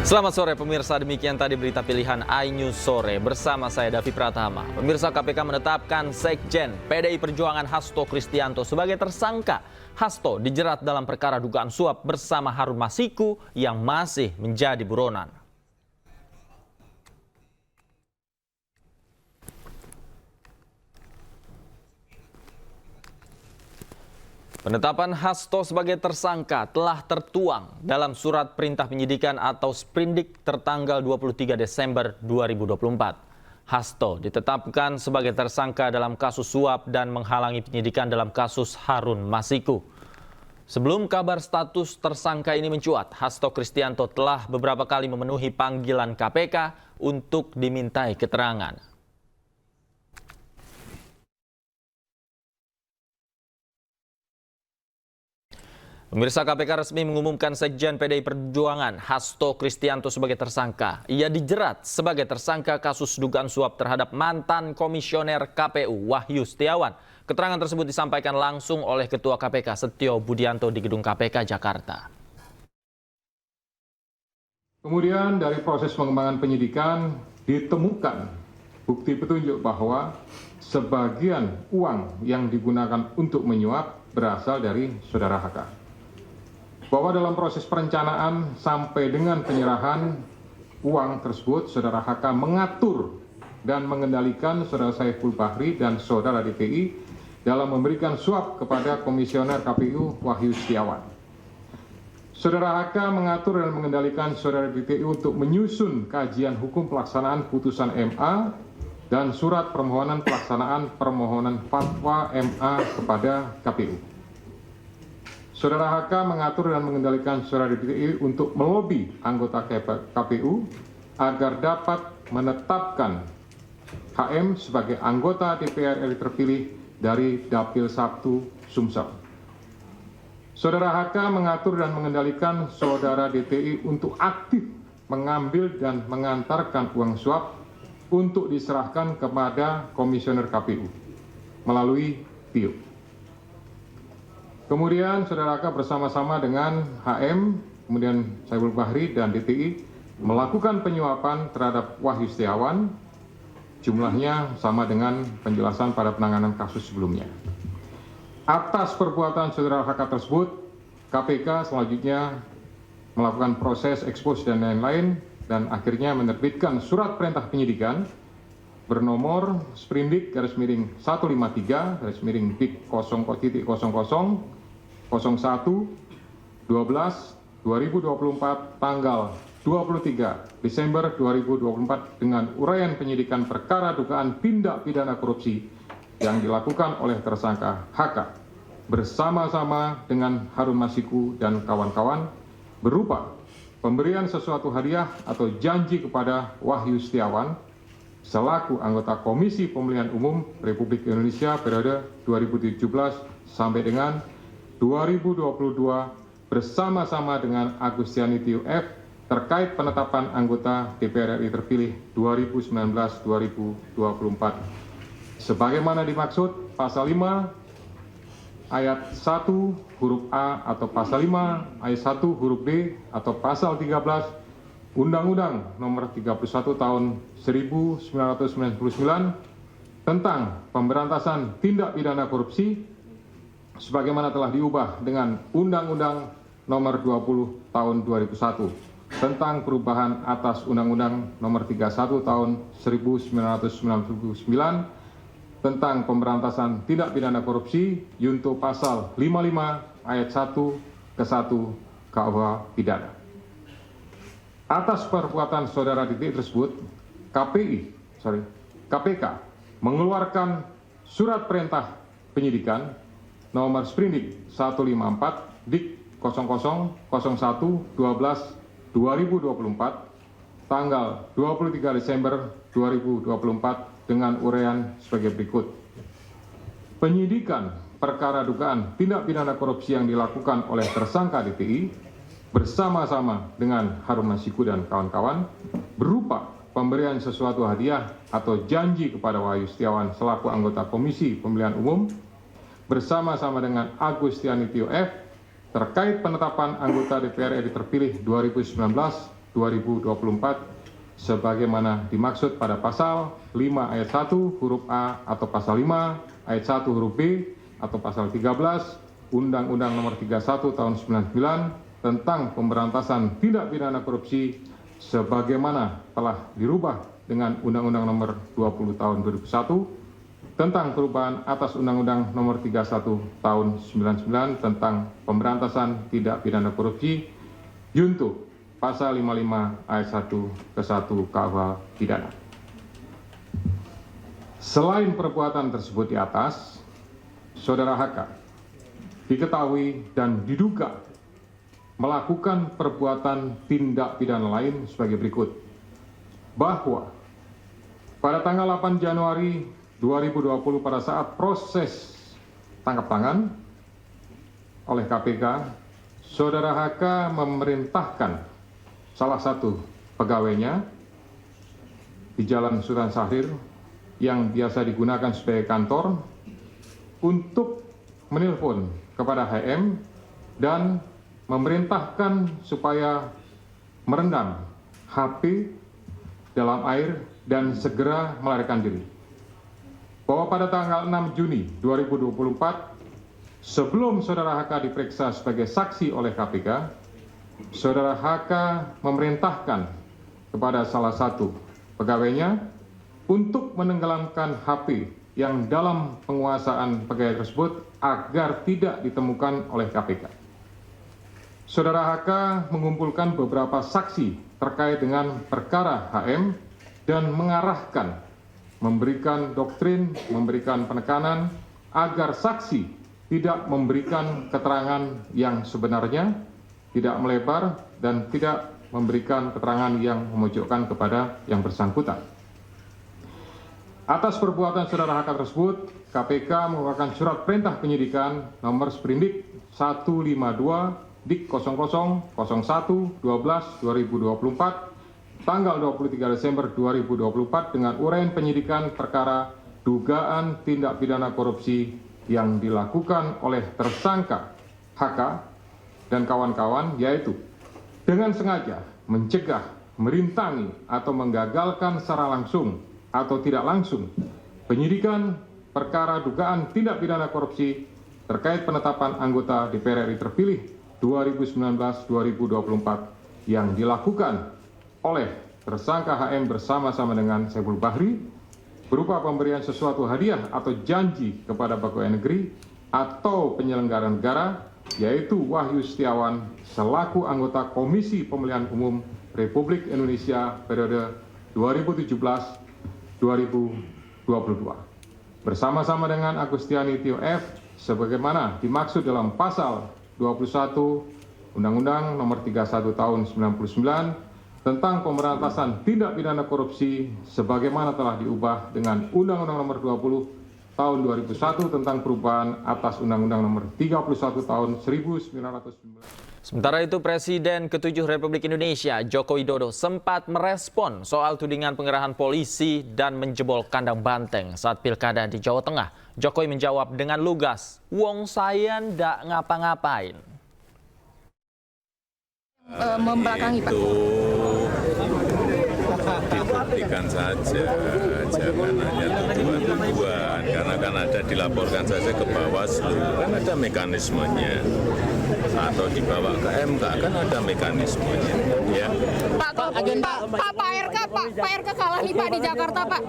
Selamat sore pemirsa, demikian tadi berita pilihan iNews Sore bersama saya Davi Pratama. Pemirsa, KPK menetapkan Sekjen PDI Perjuangan Hasto Kristianto sebagai tersangka. Hasto dijerat dalam perkara dugaan suap bersama Harun Masiku yang masih menjadi buronan. Penetapan Hasto sebagai tersangka telah tertuang dalam surat perintah penyidikan atau sprindik tertanggal 23 Desember 2024. Hasto ditetapkan sebagai tersangka dalam kasus suap dan menghalangi penyidikan dalam kasus Harun Masiku. Sebelum kabar status tersangka ini mencuat, Hasto Kristianto telah beberapa kali memenuhi panggilan KPK untuk dimintai keterangan. Pemirsa, KPK resmi mengumumkan Sekjen PDI Perjuangan Hasto Kristianto sebagai tersangka. Ia dijerat sebagai tersangka kasus dugaan suap terhadap mantan komisioner KPU Wahyu Setiawan. Keterangan tersebut disampaikan langsung oleh Ketua KPK Setio Budianto di Gedung KPK Jakarta. Kemudian dari proses pengembangan penyidikan ditemukan bukti petunjuk bahwa sebagian uang yang digunakan untuk menyuap berasal dari saudara HK. Bahwa dalam proses perencanaan sampai dengan penyerahan uang tersebut, saudara HK mengatur dan mengendalikan saudara Saiful Bahri dan saudara DPI dalam memberikan suap kepada komisioner KPU Wahyu Setiawan. Saudara HK mengatur dan mengendalikan saudara DPI untuk menyusun kajian hukum pelaksanaan putusan MA dan surat permohonan pelaksanaan permohonan fatwa MA kepada KPU. Saudara HK mengatur dan mengendalikan saudara DPI untuk melobi anggota KPU agar dapat menetapkan HM sebagai anggota DPR RI terpilih dari Dapil 1 Sumsel. Saudara HK mengatur dan mengendalikan saudara DPI untuk aktif mengambil dan mengantarkan uang suap untuk diserahkan kepada komisioner KPU melalui PIU. Kemudian saudara HK bersama-sama dengan HM, kemudian Saiful Bahri dan DPI melakukan penyuapan terhadap Wahyu Setiawan, jumlahnya sama dengan penjelasan pada penanganan kasus sebelumnya. Atas perbuatan saudara HK tersebut, KPK selanjutnya melakukan proses ekspos dan lain-lain dan akhirnya menerbitkan surat perintah penyidikan bernomor sprindik /153/BIK 0.00/01/12/2024 tanggal 23 Desember 2024 dengan uraian penyidikan perkara dugaan tindak pidana korupsi yang dilakukan oleh tersangka HK bersama-sama dengan Harun Masiku dan kawan-kawan berupa pemberian sesuatu hadiah atau janji kepada Wahyu Setiawan selaku anggota Komisi Pemilihan Umum Republik Indonesia periode 2017 sampai dengan 2022 bersama-sama dengan Agustiani Tio F terkait penetapan anggota DPR RI terpilih 2019-2024. Sebagaimana dimaksud pasal 5 ayat 1 huruf A atau pasal 5 ayat 1 huruf B atau pasal 13 Undang-Undang Nomor 31 Tahun 1999 tentang pemberantasan tindak pidana korupsi sebagaimana telah diubah dengan Undang-Undang Nomor 20 Tahun 2001 tentang perubahan atas Undang-Undang Nomor 31 Tahun 1999 tentang pemberantasan tindak pidana korupsi junto pasal 55 ayat 1 ke 1 KUH pidana. Atas perbuatan saudara DPI tersebut, KPK mengeluarkan surat perintah penyidikan nomor sprindik 154 DIK 00/01/12/2024 tanggal 23 Desember 2024 dengan uraian sebagai berikut. Penyidikan perkara dugaan tindak pidana korupsi yang dilakukan oleh tersangka DPI bersama-sama dengan Harun Masiku dan kawan-kawan berupa pemberian sesuatu hadiah atau janji kepada Wahyu Setiawan selaku anggota Komisi Pemilihan Umum bersama-sama dengan Agustiani Tio F terkait penetapan anggota DPR RI terpilih 2024 sebagaimana dimaksud pada pasal 5 ayat 1 huruf A atau pasal 5 ayat 1 huruf B atau pasal 13 Undang-Undang Nomor 31 Tahun 99 tentang pemberantasan tindak pidana korupsi sebagaimana telah dirubah dengan Undang-Undang Nomor 20 Tahun 2001 tentang perubahan atas Undang-Undang Nomor 31 Tahun 99 tentang pemberantasan tindak pidana korupsi junto pasal 55 ayat 1 ke 1 KUH pidana. Selain perbuatan tersebut di atas, Saudara HK diketahui dan diduga melakukan perbuatan tindak pidana lain sebagai berikut. Bahwa pada tanggal 8 Januari 2020 pada saat proses tangkap tangan oleh KPK, Saudara HK memerintahkan salah satu pegawainya di Jalan Sultan Syahrir yang biasa digunakan sebagai kantor untuk menelpon kepada HM dan memerintahkan supaya merendam HP dalam air dan segera melarikan diri. Bahwa pada tanggal 6 Juni 2024, sebelum Saudara HK diperiksa sebagai saksi oleh KPK, Saudara HK memerintahkan kepada salah satu pegawainya untuk menenggelamkan HP yang dalam penguasaan pegawai tersebut agar tidak ditemukan oleh KPK. Saudara HK mengumpulkan beberapa saksi terkait dengan perkara HM dan mengarahkan, memberikan doktrin, memberikan penekanan agar saksi tidak memberikan keterangan yang sebenarnya, tidak melebar, dan tidak memberikan keterangan yang memojokkan kepada yang bersangkutan. Atas perbuatan Saudara HK tersebut, KPK mengeluarkan surat perintah penyidikan nomor sprindik 152 Dik 0001/12/2024 tanggal 23 Desember 2024 dengan uraian penyidikan perkara dugaan tindak pidana korupsi yang dilakukan oleh tersangka HK dan kawan-kawan, yaitu dengan sengaja mencegah, merintangi atau menggagalkan secara langsung atau tidak langsung penyidikan perkara dugaan tindak pidana korupsi terkait penetapan anggota DPR RI terpilih 2019-2024 yang dilakukan oleh tersangka HM bersama-sama dengan Saiful Bahri berupa pemberian sesuatu hadiah atau janji kepada pegawai negeri atau penyelenggara negara, yaitu Wahyu Setiawan selaku anggota Komisi Pemilihan Umum Republik Indonesia periode 2017-2022 bersama-sama dengan Agustiani Tio F sebagaimana dimaksud dalam pasal 21 Undang-Undang Nomor 31 Tahun 99 tentang pemberantasan tindak pidana korupsi sebagaimana telah diubah dengan Undang-Undang Nomor 20 Tahun 2001 tentang perubahan atas Undang-Undang Nomor 31 Tahun 1999. Sementara itu, Presiden ke-7 Republik Indonesia, Joko Widodo, sempat merespon soal tudingan pengerahan polisi dan menjebol kandang banteng saat pilkada di Jawa Tengah. Jokowi menjawab dengan lugas, "Wong saya ndak ngapa-ngapain." Membelakangi, Pak. Dibuktikan saja, jangan hanya tuduhan-tuduhan, karena kan ada dilaporkan saja ke Bawaslu, kan ada mekanismenya, atau dibawa ke MK, kan ada mekanismenya, ya. Pak RK kalah nih Pak di Jakarta, Pak.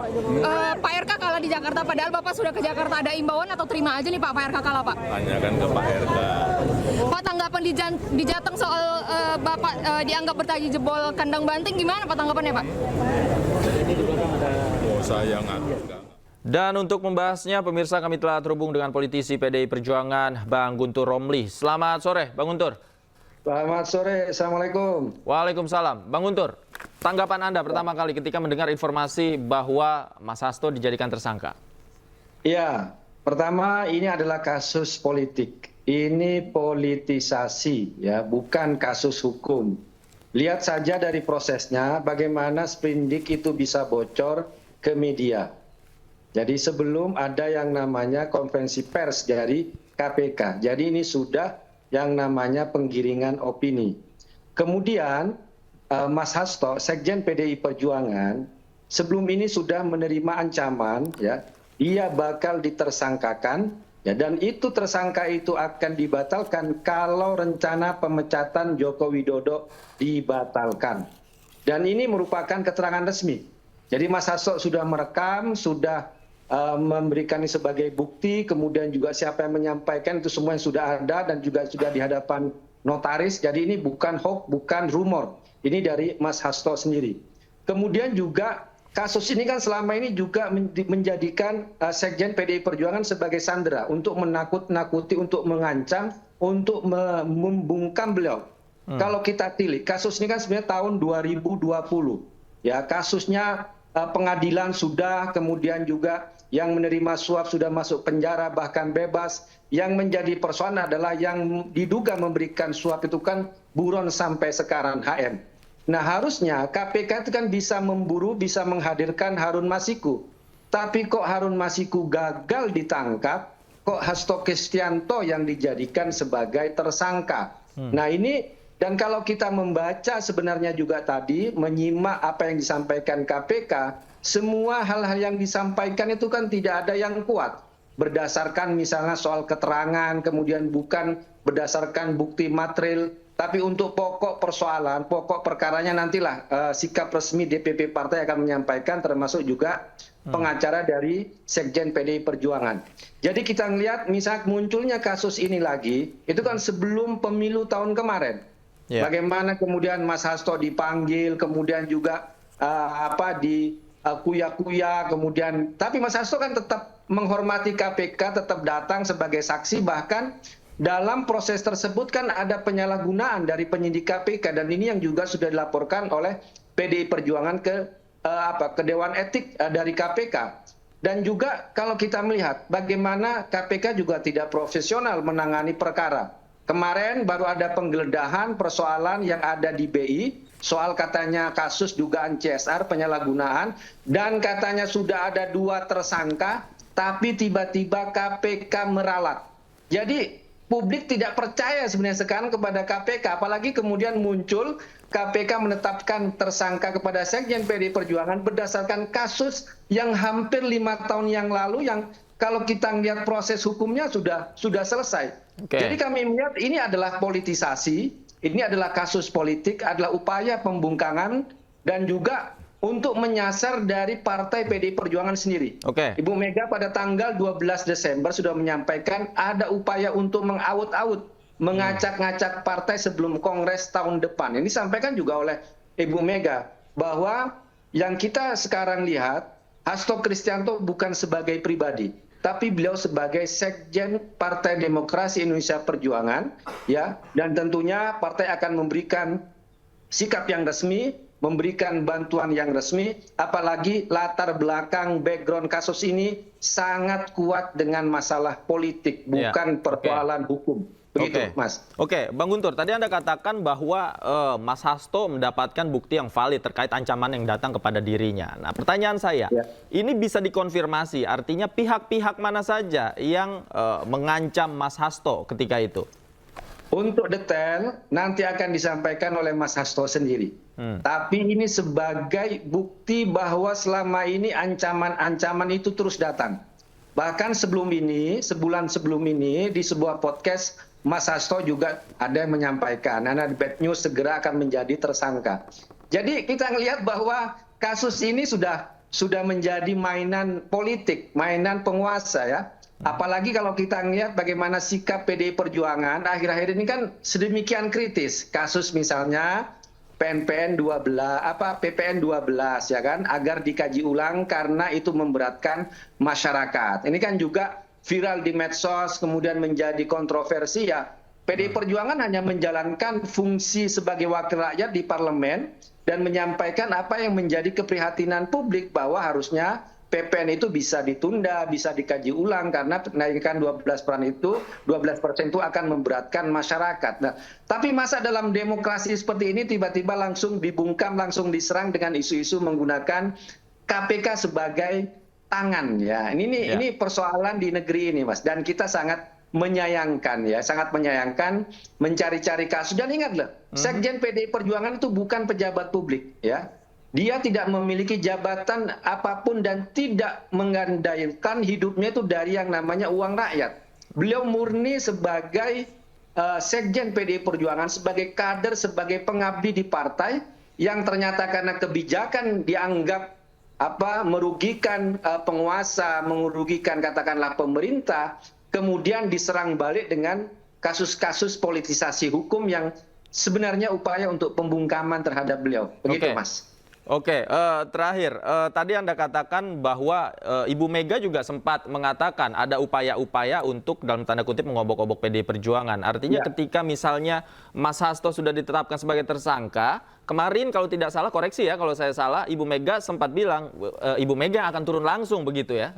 Pak RK kalah di Jakarta, padahal Bapak sudah ke Jakarta, ada imbauan atau terima aja nih Pak RK kalah, Pak? Tanyakan ke Pak RK. Pak, tanggapan di Jateng soal Bapak dianggap bertaji jebol kandang banteng, gimana Pak tanggapannya, Pak? Oh, saya nggak. Dan untuk membahasnya, pemirsa, kami telah terhubung dengan politisi PDI Perjuangan, Bang Guntur Romli. Selamat sore, Bang Guntur. Selamat sore, Assalamualaikum. Waalaikumsalam. Bang Guntur, tanggapan Anda pertama kali ketika mendengar informasi bahwa Mas Hasto dijadikan tersangka? Ya, pertama ini adalah kasus politik. Ini politisasi, ya, bukan kasus hukum. Lihat saja dari prosesnya, bagaimana sprindik itu bisa bocor ke media. Jadi sebelum ada yang namanya konferensi pers dari KPK. Jadi ini sudah yang namanya penggiringan opini. Kemudian Mas Hasto, Sekjen PDI Perjuangan, sebelum ini sudah menerima ancaman, ya, dia bakal ditersangkakan, ya, dan itu tersangka itu akan dibatalkan kalau rencana pemecatan Joko Widodo dibatalkan. Dan ini merupakan keterangan resmi. Jadi Mas Hasto sudah merekam, sudah memberikan ini sebagai bukti, kemudian juga siapa yang menyampaikan itu semua yang sudah ada dan juga sudah di hadapan notaris. Jadi ini bukan hoax, bukan rumor. Ini dari Mas Hasto sendiri. Kemudian juga kasus ini kan selama ini juga menjadikan Sekjen PDI Perjuangan sebagai sandera untuk menakut-nakuti, untuk mengancam, untuk membungkam beliau. Kalau kita tilik, kasus ini kan sebenarnya tahun 2020. Ya, kasusnya pengadilan sudah, kemudian juga yang menerima suap sudah masuk penjara bahkan bebas. Yang menjadi persoalan adalah yang diduga memberikan suap itu kan buron sampai sekarang HM. Nah, harusnya KPK itu kan bisa memburu, bisa menghadirkan Harun Masiku. Tapi kok Harun Masiku gagal ditangkap, kok Hasto Kristianto yang dijadikan sebagai tersangka. Nah, ini, dan kalau kita membaca sebenarnya juga tadi, menyimak apa yang disampaikan KPK, semua hal-hal yang disampaikan itu kan tidak ada yang kuat. Berdasarkan misalnya soal keterangan, kemudian bukan berdasarkan bukti material, tapi untuk pokok persoalan, pokok perkaranya nantilah sikap resmi DPP partai akan menyampaikan, termasuk juga pengacara dari Sekjen PDI Perjuangan. Jadi kita melihat misalnya munculnya kasus ini lagi, itu kan sebelum pemilu tahun kemarin. Bagaimana kemudian Mas Hasto dipanggil, kemudian juga kuya-kuya, kemudian tapi Mas Hasto kan tetap menghormati KPK, tetap datang sebagai saksi, bahkan dalam proses tersebut kan ada penyalahgunaan dari penyidik KPK, dan ini yang juga sudah dilaporkan oleh PDI Perjuangan ke Dewan Etik dari KPK. Dan juga kalau kita melihat bagaimana KPK juga tidak profesional menangani perkara. Kemarin baru ada penggeledahan persoalan yang ada di BI, soal katanya kasus dugaan CSR penyalahgunaan, dan katanya sudah ada 2 tersangka, tapi tiba-tiba KPK meralat. Jadi publik tidak percaya sebenarnya sekarang kepada KPK, apalagi kemudian muncul KPK menetapkan tersangka kepada Sekjen PDI Perjuangan berdasarkan kasus yang hampir 5 tahun yang lalu, yang kalau kita lihat proses hukumnya sudah selesai. Jadi kami melihat ini adalah politisasi, ini adalah kasus politik, adalah upaya pembungkaman dan juga untuk menyasar dari partai PDI Perjuangan sendiri. Ibu Mega pada tanggal 12 Desember sudah menyampaikan ada upaya untuk mengaut-aut, mengacak-ngacak partai sebelum Kongres tahun depan. Ini disampaikan juga oleh Ibu Mega bahwa yang kita sekarang lihat, Hasto Kristianto bukan sebagai pribadi, tapi beliau sebagai Sekjen Partai Demokrasi Indonesia Perjuangan, ya, dan tentunya partai akan memberikan sikap yang resmi, memberikan bantuan yang resmi, apalagi latar belakang background kasus ini sangat kuat dengan masalah politik, bukan persoalan hukum. Begitu, Mas. Bang Guntur, tadi Anda katakan bahwa Mas Hasto mendapatkan bukti yang valid terkait ancaman yang datang kepada dirinya. Nah, pertanyaan saya, ini bisa dikonfirmasi, artinya pihak-pihak mana saja yang mengancam Mas Hasto ketika itu? Untuk detail, nanti akan disampaikan oleh Mas Hasto sendiri. Tapi ini sebagai bukti bahwa selama ini ancaman-ancaman itu terus datang. Bahkan sebelum ini, sebulan sebelum ini, di sebuah podcast, Mas Hasto juga ada yang menyampaikan, anak bad news segera akan menjadi tersangka. Jadi kita melihat bahwa kasus ini sudah menjadi mainan politik, mainan penguasa, ya. Apalagi kalau kita melihat bagaimana sikap PDI Perjuangan akhir-akhir ini kan sedemikian kritis. Kasus misalnya PPN 12 ya kan, agar dikaji ulang karena itu memberatkan masyarakat. Ini kan juga viral di medsos, kemudian menjadi kontroversi, ya. PDI Perjuangan hanya menjalankan fungsi sebagai wakil rakyat di parlemen dan menyampaikan apa yang menjadi keprihatinan publik bahwa harusnya PPN itu bisa ditunda, bisa dikaji ulang karena kenaikan 12% itu akan memberatkan masyarakat. Nah, tapi masa dalam demokrasi seperti ini tiba-tiba langsung dibungkam, langsung diserang dengan isu-isu menggunakan KPK sebagai tangan, ya. Ini persoalan di negeri ini, Mas, dan kita sangat menyayangkan ya, sangat menyayangkan mencari-cari kasus. Dan ingatlah, Sekjen PDI Perjuangan itu bukan pejabat publik ya. Dia tidak memiliki jabatan apapun dan tidak mengandalkan hidupnya itu dari yang namanya uang rakyat. Beliau murni sebagai Sekjen PDI Perjuangan, sebagai kader, sebagai pengabdi di partai yang ternyata karena kebijakan dianggap merugikan penguasa, merugikan katakanlah pemerintah, kemudian diserang balik dengan kasus-kasus politisasi hukum yang sebenarnya upaya untuk pembungkaman terhadap beliau. Begitu, Mas. Oke, terakhir, tadi Anda katakan bahwa Ibu Mega juga sempat mengatakan ada upaya-upaya untuk dalam tanda kutip mengobok-obok PDI Perjuangan. Artinya ketika misalnya Mas Hasto sudah ditetapkan sebagai tersangka, kemarin kalau tidak salah, koreksi ya kalau saya salah, Ibu Mega sempat bilang Ibu Mega akan turun langsung begitu ya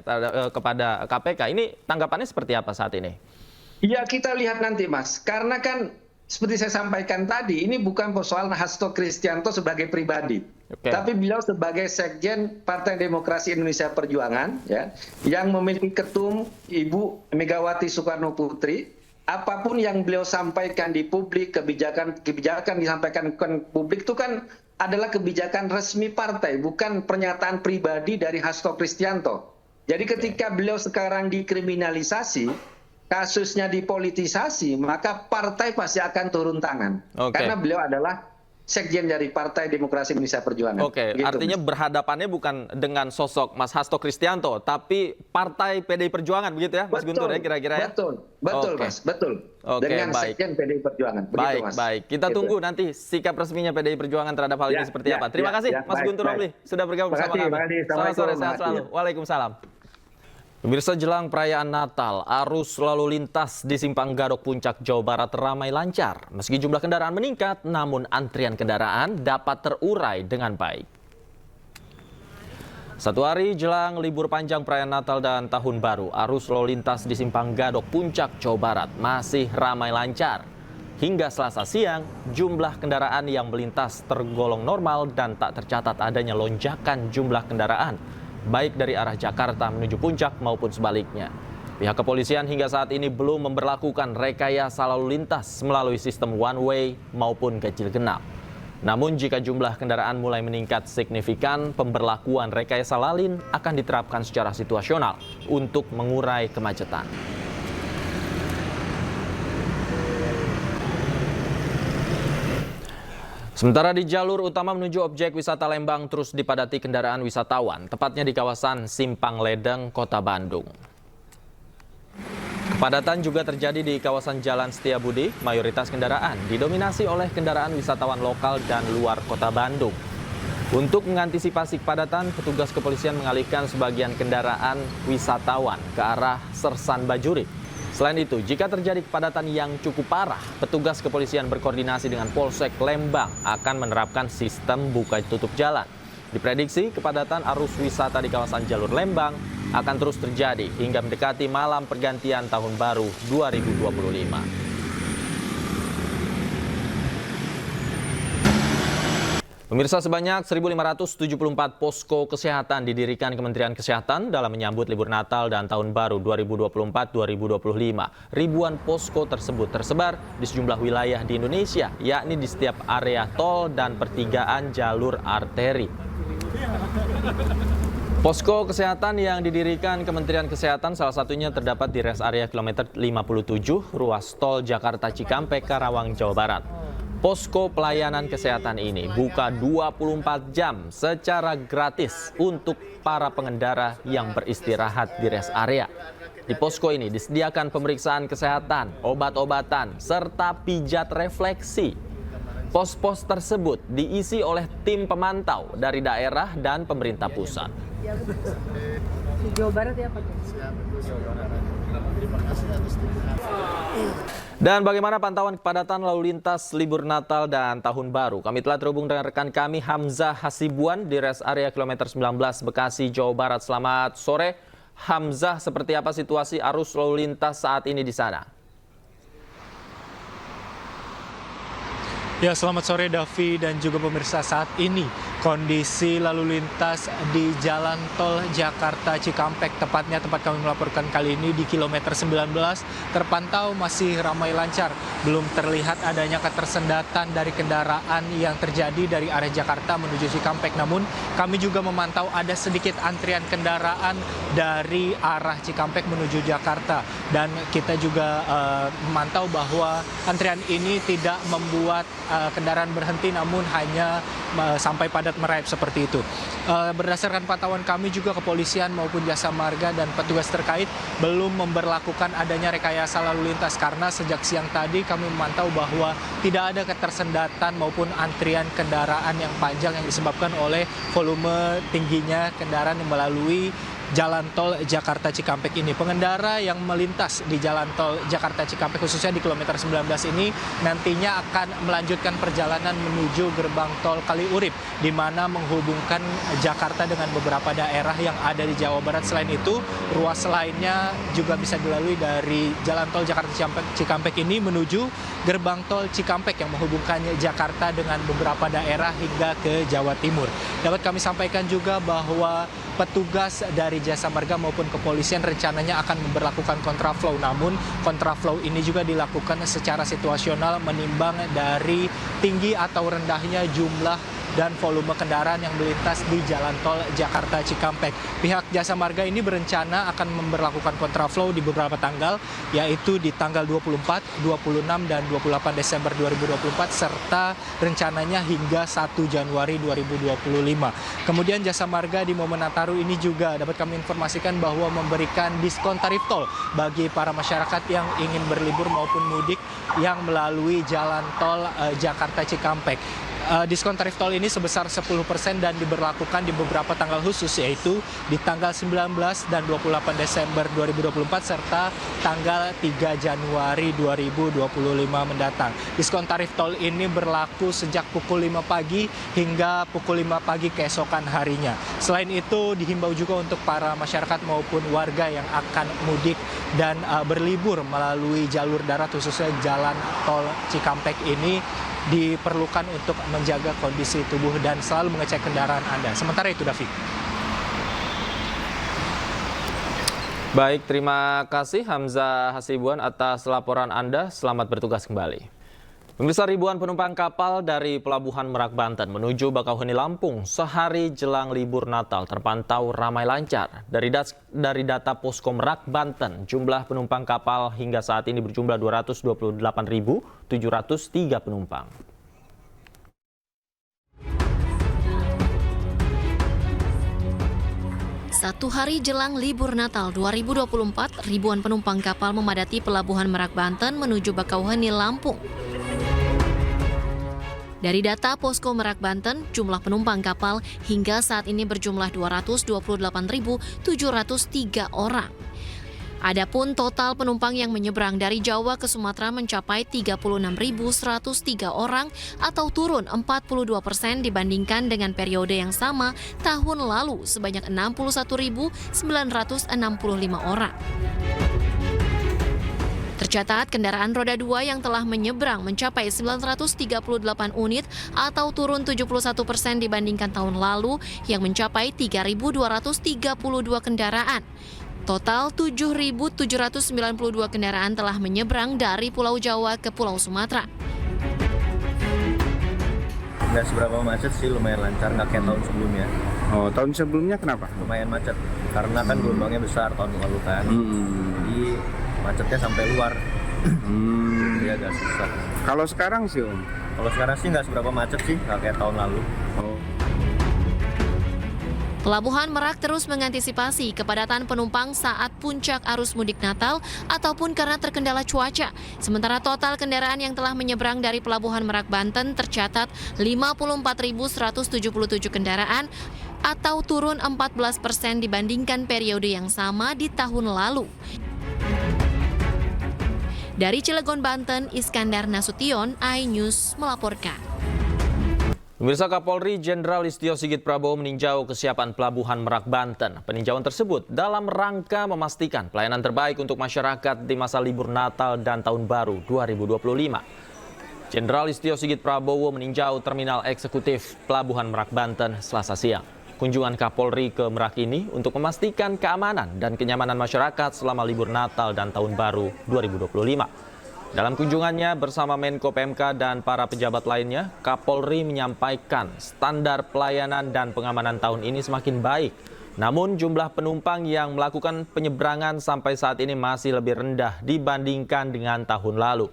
kepada KPK. Ini tanggapannya seperti apa saat ini? Ya, kita lihat nanti, Mas. Karena kan seperti saya sampaikan tadi, ini bukan persoalan Hasto Kristianto sebagai pribadi, tapi beliau sebagai Sekjen Partai Demokrasi Indonesia Perjuangan, ya, yang memiliki ketum Ibu Megawati Soekarno Putri. Apapun yang beliau sampaikan di publik, kebijakan disampaikan ke publik itu kan adalah kebijakan resmi partai, bukan pernyataan pribadi dari Hasto Kristianto. Jadi ketika beliau sekarang dikriminalisasi, kasusnya dipolitisasi, maka partai pasti akan turun tangan. Karena beliau adalah Sekjen dari Partai Demokrasi Indonesia Perjuangan. Gitu, artinya berhadapannya bukan dengan sosok Mas Hasto Kristianto, tapi Partai PDI Perjuangan, begitu ya, Mas Guntur ya kira-kira ya? Betul, Mas, betul. Dengan Sekjen PDI Perjuangan. Begitu, Mas. Baik. Kita tunggu nanti sikap resminya PDI Perjuangan terhadap hal ini seperti apa. Terima kasih, Mas Guntur Romli, sudah bergabung bersama kami. Selamat sore, sehat selalu. Waalaikumsalam. Pemirsa, jelang perayaan Natal, arus lalu lintas di Simpang Gadok Puncak, Jawa Barat ramai lancar. Meski jumlah kendaraan meningkat, namun antrian kendaraan dapat terurai dengan baik. Satu hari jelang libur panjang perayaan Natal dan Tahun Baru, arus lalu lintas di Simpang Gadok Puncak, Jawa Barat masih ramai lancar. Hingga Selasa siang, jumlah kendaraan yang melintas tergolong normal dan tak tercatat adanya lonjakan jumlah kendaraan, baik dari arah Jakarta menuju Puncak maupun sebaliknya. Pihak kepolisian hingga saat ini belum memberlakukan rekayasa lalu lintas melalui sistem one way maupun ganjil genap. Namun jika jumlah kendaraan mulai meningkat signifikan, pemberlakuan rekayasa lalin akan diterapkan secara situasional untuk mengurai kemacetan. Sementara di jalur utama menuju objek wisata Lembang terus dipadati kendaraan wisatawan, tepatnya di kawasan Simpang Ledeng, Kota Bandung. Kepadatan juga terjadi di kawasan Jalan Setiabudi, mayoritas kendaraan didominasi oleh kendaraan wisatawan lokal dan luar Kota Bandung. Untuk mengantisipasi kepadatan, petugas kepolisian mengalihkan sebagian kendaraan wisatawan ke arah Sersan Bajuri. Selain itu, jika terjadi kepadatan yang cukup parah, petugas kepolisian berkoordinasi dengan Polsek Lembang akan menerapkan sistem buka tutup jalan. Diprediksi kepadatan arus wisata di kawasan jalur Lembang akan terus terjadi hingga mendekati malam pergantian Tahun Baru 2025. Pemirsa, sebanyak 1.574 posko kesehatan didirikan Kementerian Kesehatan dalam menyambut libur Natal dan Tahun Baru 2024-2025. Ribuan posko tersebut tersebar di sejumlah wilayah di Indonesia, yakni di setiap area tol dan pertigaan jalur arteri. Posko kesehatan yang didirikan Kementerian Kesehatan salah satunya terdapat di rest area kilometer 57, ruas tol Jakarta Cikampek, Karawang, Jawa Barat. Posko pelayanan kesehatan ini buka 24 jam secara gratis untuk para pengendara yang beristirahat di rest area. Di posko ini disediakan pemeriksaan kesehatan, obat-obatan, serta pijat refleksi. Pos-pos tersebut diisi oleh tim pemantau dari daerah dan pemerintah pusat. Di Jawa Barat ya Pak? Terima kasih atas Dan bagaimana pantauan kepadatan lalu lintas libur Natal dan Tahun Baru? Kami telah terhubung dengan rekan kami Hamzah Hasibuan di rest area kilometer 19 Bekasi, Jawa Barat. Selamat sore, Hamzah. Seperti apa situasi arus lalu lintas saat ini di sana? Ya, selamat sore Davi dan juga pemirsa. Saat ini kondisi lalu lintas di Jalan Tol Jakarta Cikampek, tepatnya tempat kami melaporkan kali ini di kilometer 19, terpantau masih ramai lancar. Belum terlihat adanya ketersendatan dari kendaraan yang terjadi dari arah Jakarta menuju Cikampek. Namun kami juga memantau ada sedikit antrian kendaraan dari arah Cikampek menuju Jakarta. Dan kita juga memantau bahwa antrian ini tidak membuat kendaraan berhenti, namun hanya sampai padat merayap seperti itu. Berdasarkan pantauan kami juga kepolisian maupun jasa marga dan petugas terkait belum memberlakukan adanya rekayasa lalu lintas karena sejak siang tadi kami memantau bahwa tidak ada ketersendatan maupun antrian kendaraan yang panjang yang disebabkan oleh volume tingginya kendaraan yang melalui Jalan Tol Jakarta Cikampek ini. Pengendara yang melintas di Jalan Tol Jakarta Cikampek khususnya di kilometer 19 ini nantinya akan melanjutkan perjalanan menuju gerbang tol Kaliurip di mana menghubungkan Jakarta dengan beberapa daerah yang ada di Jawa Barat. Selain itu, ruas lainnya juga bisa dilalui dari Jalan Tol Jakarta Cikampek ini menuju gerbang tol Cikampek yang menghubungkan Jakarta dengan beberapa daerah hingga ke Jawa Timur. Dapat kami sampaikan juga bahwa petugas dari jasa marga maupun kepolisian rencananya akan memberlakukan kontraflow. Namun kontraflow ini juga dilakukan secara situasional menimbang dari tinggi atau rendahnya jumlah dan volume kendaraan yang melintas di Jalan Tol Jakarta Cikampek. Pihak jasa marga ini berencana akan memberlakukan kontraflow di beberapa tanggal, yaitu di tanggal 24, 26, dan 28 Desember 2024, serta rencananya hingga 1 Januari 2025. Kemudian jasa marga di momen Nataru ini juga dapat kami informasikan bahwa memberikan diskon tarif tol bagi para masyarakat yang ingin berlibur maupun mudik yang melalui Jalan Tol Jakarta Cikampek. Diskon tarif tol ini sebesar 10% dan diberlakukan di beberapa tanggal khusus, yaitu di tanggal 19 dan 28 Desember 2024 serta tanggal 3 Januari 2025 mendatang. Diskon tarif tol ini berlaku sejak pukul 5 pagi hingga pukul 5 pagi keesokan harinya. Selain itu dihimbau juga untuk para masyarakat maupun warga yang akan mudik dan berlibur melalui jalur darat khususnya Jalan Tol Cikampek ini diperlukan untuk menjaga kondisi tubuh dan selalu mengecek kendaraan Anda. Sementara itu, David. Baik, terima kasih Hamzah Hasibuan atas laporan Anda. Selamat bertugas kembali. Pemirsa, ribuan penumpang kapal dari Pelabuhan Merak, Banten menuju Bakauheni, Lampung sehari jelang libur Natal terpantau ramai lancar. Dari data Posko Merak, Banten, jumlah penumpang kapal hingga saat ini berjumlah 228.703 penumpang. Satu hari jelang libur Natal 2024, ribuan penumpang kapal memadati Pelabuhan Merak, Banten menuju Bakauheni, Lampung. Dari data Posko Merak, Banten, jumlah penumpang kapal hingga saat ini berjumlah 228.703 orang. Adapun total penumpang yang menyeberang dari Jawa ke Sumatera mencapai 36.103 orang atau turun 42% dibandingkan dengan periode yang sama tahun lalu sebanyak 61.965 orang. Tercatat kendaraan roda 2 yang telah menyeberang mencapai 938 unit atau turun 71% dibandingkan tahun lalu yang mencapai 3.232 kendaraan. Total 7.792 kendaraan telah menyeberang dari Pulau Jawa ke Pulau Sumatera. Nggak seberapa macet sih, lumayan lancar, nggak kayak tahun sebelumnya. Oh, tahun sebelumnya kenapa? Lumayan macet, karena kan gelombangnya besar tahun lalu kan. Jadi macetnya sampai luar. Jadi agak susah. Kalau sekarang sih Om? Kalau sekarang sih nggak seberapa macet sih, nggak kayak tahun lalu. Pelabuhan Merak terus mengantisipasi kepadatan penumpang saat puncak arus mudik Natal ataupun karena terkendala cuaca. Sementara total kendaraan yang telah menyeberang dari Pelabuhan Merak, Banten tercatat 54.177 kendaraan atau turun 14% dibandingkan periode yang sama di tahun lalu. Dari Cilegon, Banten, Iskandar Nasution, iNews melaporkan. Pemirsa, Kapolri Jenderal Listio Sigit Prabowo meninjau kesiapan Pelabuhan Merak, Banten. Peninjauan tersebut dalam rangka memastikan pelayanan terbaik untuk masyarakat di masa libur Natal dan Tahun Baru 2025. Jenderal Listio Sigit Prabowo meninjau Terminal Eksekutif Pelabuhan Merak, Banten, Selasa siang. Kunjungan Kapolri ke Merak ini untuk memastikan keamanan dan kenyamanan masyarakat selama libur Natal dan Tahun Baru 2025. Dalam kunjungannya bersama Menko PMK dan para pejabat lainnya, Kapolri menyampaikan standar pelayanan dan pengamanan tahun ini semakin baik. Namun jumlah penumpang yang melakukan penyeberangan sampai saat ini masih lebih rendah dibandingkan dengan tahun lalu.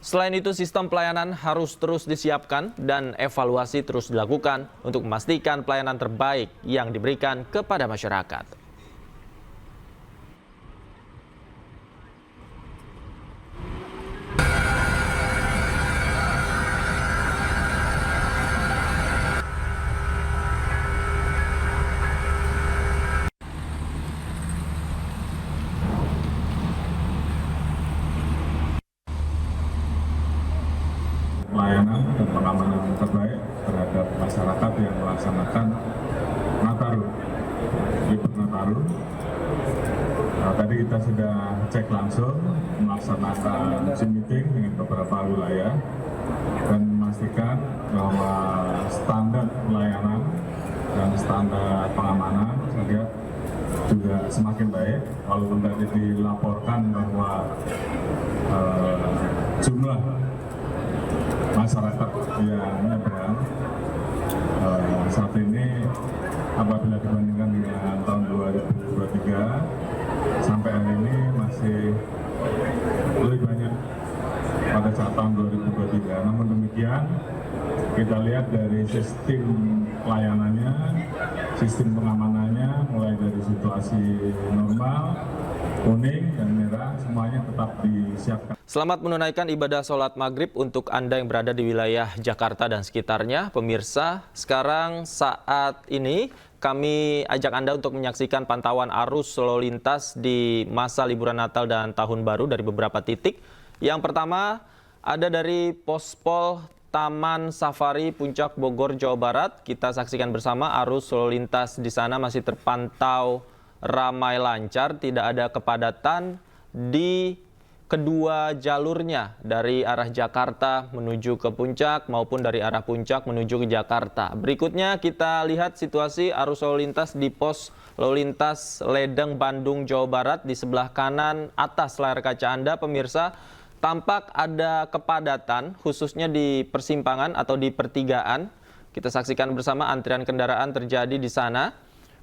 Selain itu, sistem pelayanan harus terus disiapkan dan evaluasi terus dilakukan untuk memastikan pelayanan terbaik yang diberikan kepada masyarakat. Pelayanan dan pengamanan terbaik terhadap masyarakat yang melaksanakan Nataru, libur Nataru. Tadi kita sudah cek langsung melaksanakan Zoom meeting dengan beberapa wilayah dan memastikan bahwa standar pelayanan dan standar pengamanan saya lihat juga semakin baik. Walaupun tadi dilaporkan bahwa jumlah masyarakat yang menyeberang saat ini apabila dibandingkan dengan tahun 2023 sampai hari ini masih lebih banyak pada saat tahun 2023. Namun demikian kita lihat dari sistem pelayanannya, sistem pengamanannya mulai dari situasi normal, kuning dan merah semuanya tetap disiapkan. Selamat menunaikan ibadah sholat maghrib untuk Anda yang berada di wilayah Jakarta dan sekitarnya. Pemirsa, sekarang saat ini kami ajak Anda untuk menyaksikan pantauan arus lalu lintas di masa liburan Natal dan Tahun Baru dari beberapa titik. Yang pertama ada dari Pospol Taman Safari Puncak Bogor, Jawa Barat. Kita saksikan bersama arus lalu lintas di sana masih terpantau ramai lancar, tidak ada kepadatan di kedua jalurnya dari arah Jakarta menuju ke Puncak maupun dari arah Puncak menuju ke Jakarta. Berikutnya kita lihat situasi arus lalu lintas di pos lalu lintas Ledeng, Bandung, Jawa Barat. Di sebelah kanan atas layar kaca Anda, pemirsa, tampak ada kepadatan khususnya di persimpangan atau di pertigaan. Kita saksikan bersama antrian kendaraan terjadi di sana.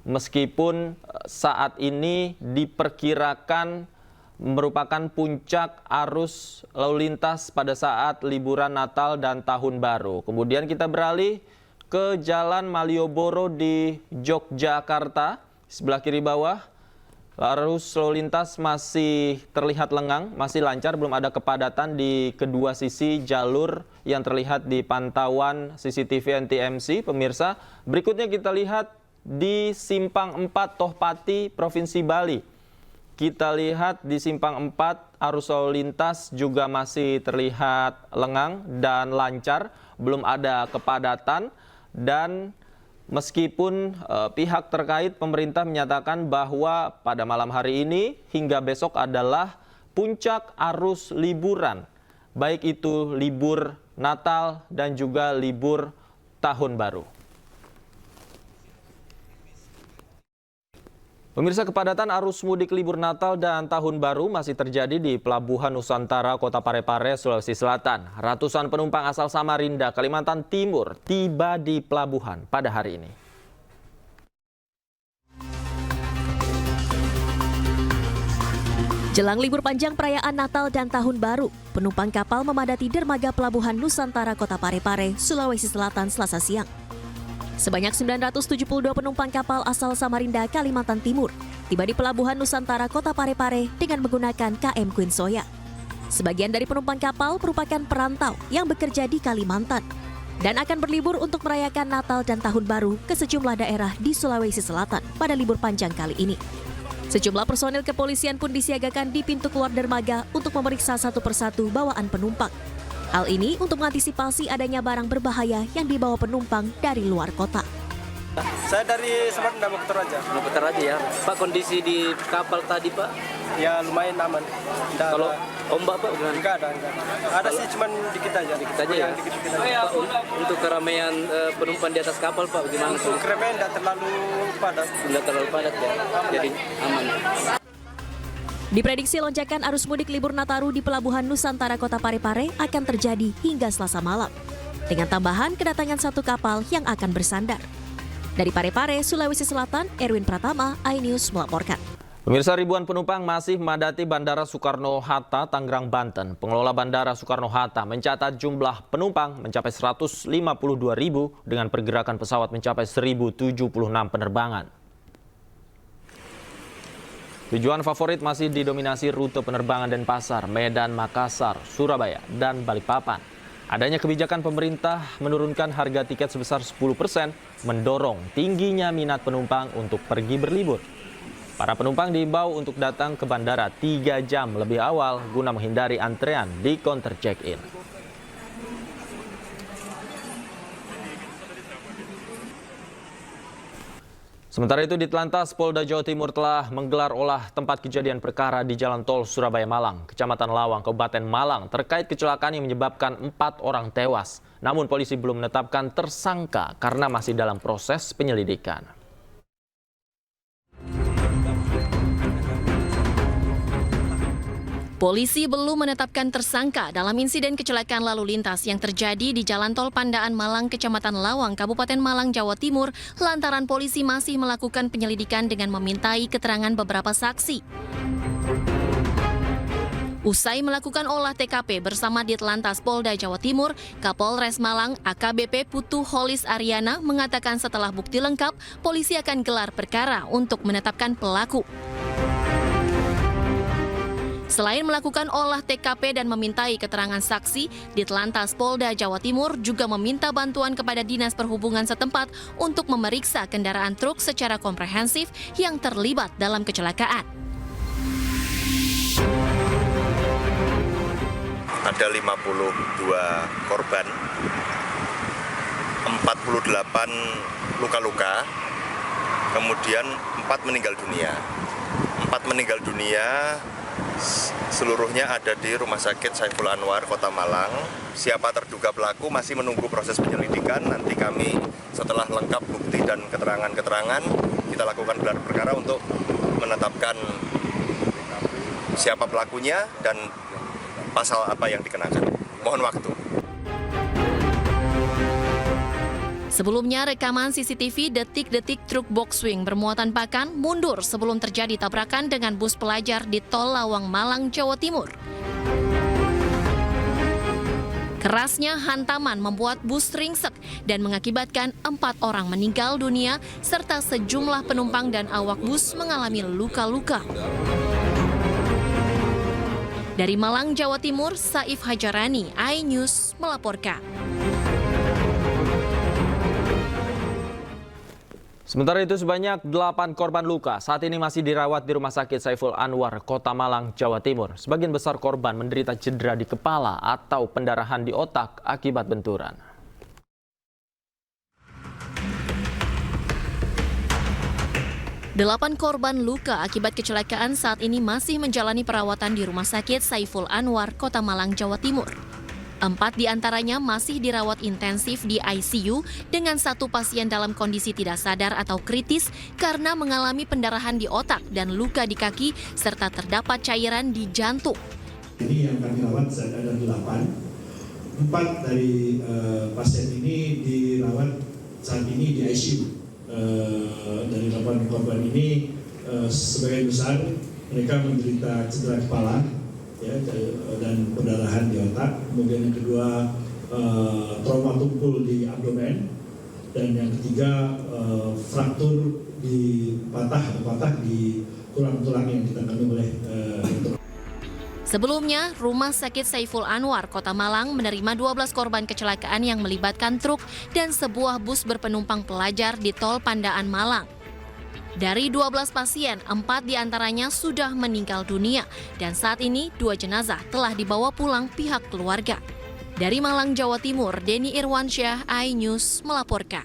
Meskipun saat ini diperkirakan merupakan puncak arus lalu lintas pada saat liburan Natal dan Tahun Baru. Kemudian kita beralih ke Jalan Malioboro di Yogyakarta. Sebelah kiri bawah, arus lalu lintas masih terlihat lengang, masih lancar, belum ada kepadatan di kedua sisi jalur yang terlihat di pantauan CCTV NTMC. Pemirsa, berikutnya kita lihat di Simpang 4 Tohpati, Provinsi Bali. Kita lihat di Simpang 4 arus lalu lintas juga masih terlihat lengang dan lancar, belum ada kepadatan. Dan meskipun pihak terkait pemerintah menyatakan bahwa pada malam hari ini hingga besok adalah puncak arus liburan, baik itu libur Natal dan juga libur Tahun Baru. Pemirsa, kepadatan arus mudik libur Natal dan Tahun Baru masih terjadi di Pelabuhan Nusantara Kota Parepare, Sulawesi Selatan. Ratusan penumpang asal Samarinda, Kalimantan Timur tiba di pelabuhan pada hari ini. Jelang libur panjang perayaan Natal dan Tahun Baru, penumpang kapal memadati dermaga Pelabuhan Nusantara Kota Parepare, Sulawesi Selatan, Selasa siang. Sebanyak 972 penumpang kapal asal Samarinda, Kalimantan Timur tiba di Pelabuhan Nusantara Kota Parepare dengan menggunakan KM Queen Soya. Sebagian dari penumpang kapal merupakan perantau yang bekerja di Kalimantan dan akan berlibur untuk merayakan Natal dan Tahun Baru ke sejumlah daerah di Sulawesi Selatan pada libur panjang kali ini. Sejumlah personil kepolisian pun disiagakan di pintu keluar dermaga untuk memeriksa satu persatu bawaan penumpang. Hal ini untuk mengantisipasi adanya barang berbahaya yang dibawa penumpang dari luar kota. Saya dari Samarinda mau ke Toraja. Mau ke Toraja ya. Pak, kondisi di kapal tadi Pak? Ya lumayan aman. Kalau ombak Pak gimana? Enggak ada. Ada sih cuman dikit aja. Dikit aja ya? Dikit aja. Pak, untuk keramaian penumpang di atas kapal Pak gimana? Untuk keramaian tidak terlalu padat. Tidak terlalu padat ya, jadi aman. Diprediksi lonjakan arus mudik libur Nataru di Pelabuhan Nusantara Kota Parepare akan terjadi hingga Selasa malam. Dengan tambahan kedatangan satu kapal yang akan bersandar. Dari Parepare, Sulawesi Selatan, Erwin Pratama, iNews melaporkan. Pemirsa, ribuan penumpang masih memadati Bandara Soekarno-Hatta, Tangerang, Banten. Pengelola Bandara Soekarno-Hatta mencatat jumlah penumpang mencapai 152.000 dengan pergerakan pesawat mencapai 1.076 penerbangan. Tujuan favorit masih didominasi rute penerbangan Denpasar, Medan, Makassar, Surabaya, dan Balikpapan. Adanya kebijakan pemerintah menurunkan harga tiket sebesar 10% mendorong tingginya minat penumpang untuk pergi berlibur. Para penumpang diimbau untuk datang ke bandara 3 jam lebih awal guna menghindari antrean di counter check-in. Sementara itu, Ditlantas Polda Jawa Timur telah menggelar olah tempat kejadian perkara di Jalan Tol Surabaya-Malang, Kecamatan Lawang, Kabupaten Malang, terkait kecelakaan yang menyebabkan 4 orang tewas. Namun polisi belum menetapkan tersangka karena masih dalam proses penyelidikan. Polisi belum menetapkan tersangka dalam insiden kecelakaan lalu lintas yang terjadi di Jalan Tol Pandaan Malang, Kecamatan Lawang, Kabupaten Malang, Jawa Timur, lantaran polisi masih melakukan penyelidikan dengan memintai keterangan beberapa saksi. Usai melakukan olah TKP bersama Ditlantas Polda Jawa Timur, Kapolres Malang AKBP Putu Holis Ariana mengatakan setelah bukti lengkap, polisi akan gelar perkara untuk menetapkan pelaku. Selain melakukan olah TKP dan memintai keterangan saksi, Ditlantas Polda Jawa Timur juga meminta bantuan kepada Dinas Perhubungan setempat untuk memeriksa kendaraan truk secara komprehensif yang terlibat dalam kecelakaan. Ada 52 korban, 48 luka-luka, kemudian 4 meninggal dunia. 4 meninggal dunia seluruhnya ada di Rumah Sakit Saiful Anwar, Kota Malang. Siapa terduga pelaku masih menunggu proses penyelidikan. Nanti kami setelah lengkap bukti dan keterangan-keterangan, kita lakukan gelar perkara untuk menetapkan siapa pelakunya dan pasal apa yang dikenakan. Mohon waktu. Sebelumnya, rekaman CCTV detik-detik truk boxwing bermuatan pakan mundur sebelum terjadi tabrakan dengan bus pelajar di Tol Lawang Malang, Jawa Timur. Kerasnya hantaman membuat bus ringsek dan mengakibatkan 4 orang meninggal dunia serta sejumlah penumpang dan awak bus mengalami luka-luka. Dari Malang, Jawa Timur, Saif Hajarani, iNews melaporkan. Sementara itu, sebanyak 8 korban luka saat ini masih dirawat di Rumah Sakit Saiful Anwar, Kota Malang, Jawa Timur. Sebagian besar korban menderita cedera di kepala atau pendarahan di otak akibat benturan. Delapan korban luka akibat kecelakaan saat ini masih menjalani perawatan di Rumah Sakit Saiful Anwar, Kota Malang, Jawa Timur. 4 diantaranya masih dirawat intensif di ICU dengan 1 pasien dalam kondisi tidak sadar atau kritis karena mengalami pendarahan di otak dan luka di kaki serta terdapat cairan di jantung. Ini yang kami rawat ada 8. 4 dari pasien ini dirawat saat ini di ICU. Dari 8 korban ini sebagian besar mereka menderita cedera kepala ya, dan pendarahan di otak. Kemudian yang kedua trauma tumpul di abdomen, dan yang ketiga fraktur patah di tulang-tulang yang ditangani oleh Sebelumnya, Rumah Sakit Saiful Anwar, Kota Malang menerima 12 korban kecelakaan yang melibatkan truk dan sebuah bus berpenumpang pelajar di Tol Pandaan Malang. Dari 12 pasien, 4 diantaranya sudah meninggal dunia dan saat ini 2 jenazah telah dibawa pulang pihak keluarga. Dari Malang, Jawa Timur, Denny Irwansyah, iNews melaporkan.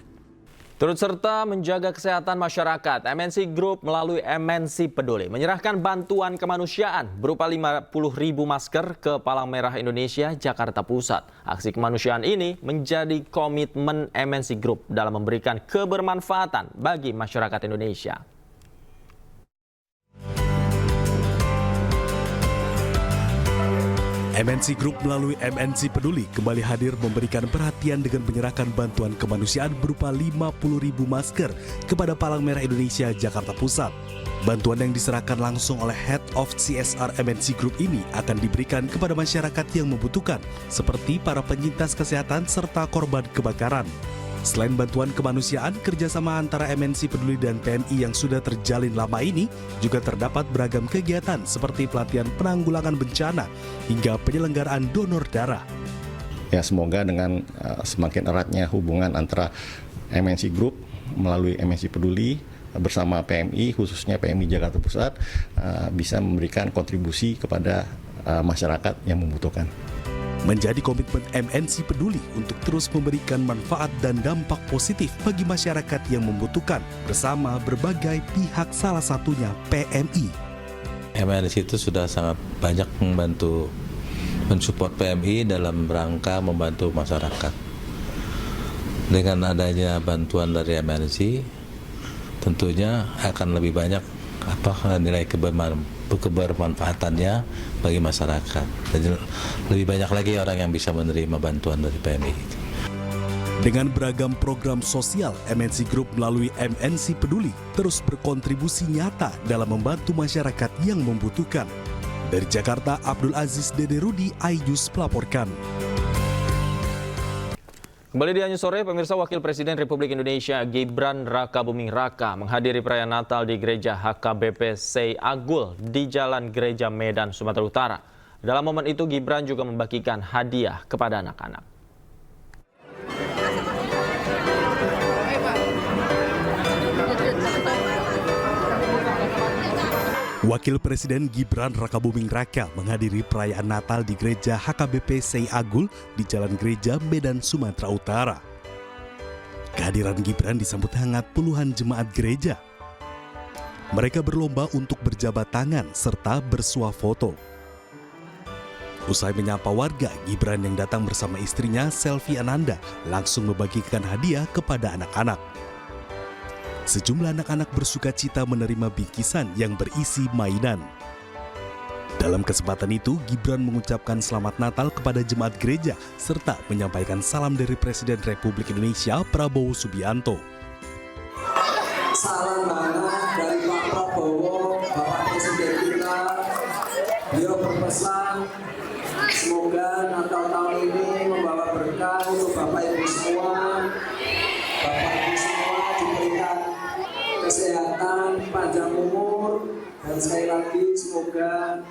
Turut serta menjaga kesehatan masyarakat, MNC Group melalui MNC Peduli menyerahkan bantuan kemanusiaan berupa 50.000 masker ke Palang Merah Indonesia, Jakarta Pusat. Aksi kemanusiaan ini menjadi komitmen MNC Group dalam memberikan kebermanfaatan bagi masyarakat Indonesia. MNC Group melalui MNC Peduli kembali hadir memberikan perhatian dengan menyerahkan bantuan kemanusiaan berupa 50.000 masker kepada Palang Merah Indonesia, Jakarta Pusat. Bantuan yang diserahkan langsung oleh Head of CSR MNC Group ini akan diberikan kepada masyarakat yang membutuhkan, seperti para penyintas kesehatan serta korban kebakaran. Selain bantuan kemanusiaan, kerjasama antara MNC Peduli dan PMI yang sudah terjalin lama ini juga terdapat beragam kegiatan seperti pelatihan penanggulangan bencana hingga penyelenggaraan donor darah. Ya, semoga dengan semakin eratnya hubungan antara MNC Group melalui MNC Peduli bersama PMI, khususnya PMI Jakarta Pusat, bisa memberikan kontribusi kepada masyarakat yang membutuhkan. Menjadi komitmen MNC Peduli untuk terus memberikan manfaat dan dampak positif bagi masyarakat yang membutuhkan bersama berbagai pihak, salah satunya PMI. MNC itu sudah sangat banyak membantu mensupport PMI dalam rangka membantu masyarakat. Dengan adanya bantuan dari MNC, tentunya akan lebih banyak nilai kebermanfaatannya bagi masyarakat. Jadi lebih banyak lagi orang yang bisa menerima bantuan dari PMI. Dengan beragam program sosial, MNC Group melalui MNC Peduli terus berkontribusi nyata dalam membantu masyarakat yang membutuhkan. Dari Jakarta, Abdul Aziz Dede Rudi, iNews melaporkan. Kembali di iNews Sore, pemirsa, Wakil Presiden Republik Indonesia Gibran Rakabuming Raka menghadiri perayaan Natal di Gereja HKBP Sei Agul di Jalan Gereja Medan, Sumatera Utara. Dalam momen itu, Gibran juga membagikan hadiah kepada anak-anak. Wakil Presiden Gibran Rakabuming Raka menghadiri perayaan Natal di Gereja HKBP Sei Agul di Jalan Gereja Medan, Sumatera Utara. Kehadiran Gibran disambut hangat puluhan jemaat gereja. Mereka berlomba untuk berjabat tangan serta bersuah foto. Usai menyapa warga, Gibran yang datang bersama istrinya Selvi Ananda langsung membagikan hadiah kepada anak-anak. Sejumlah anak-anak bersukacita menerima bingkisan yang berisi mainan. Dalam kesempatan itu, Gibran mengucapkan selamat Natal kepada jemaat gereja serta menyampaikan salam dari Presiden Republik Indonesia Prabowo Subianto. Salam hangat dari Pak Prabowo, Bapak Presiden kita. Beliau berpesan semoga Natal tahun ini membawa berkah untuk Bapak Ibu semua. Bapak Ibu semua diberikan kesehatan, panjang umur, dan sekali lagi semoga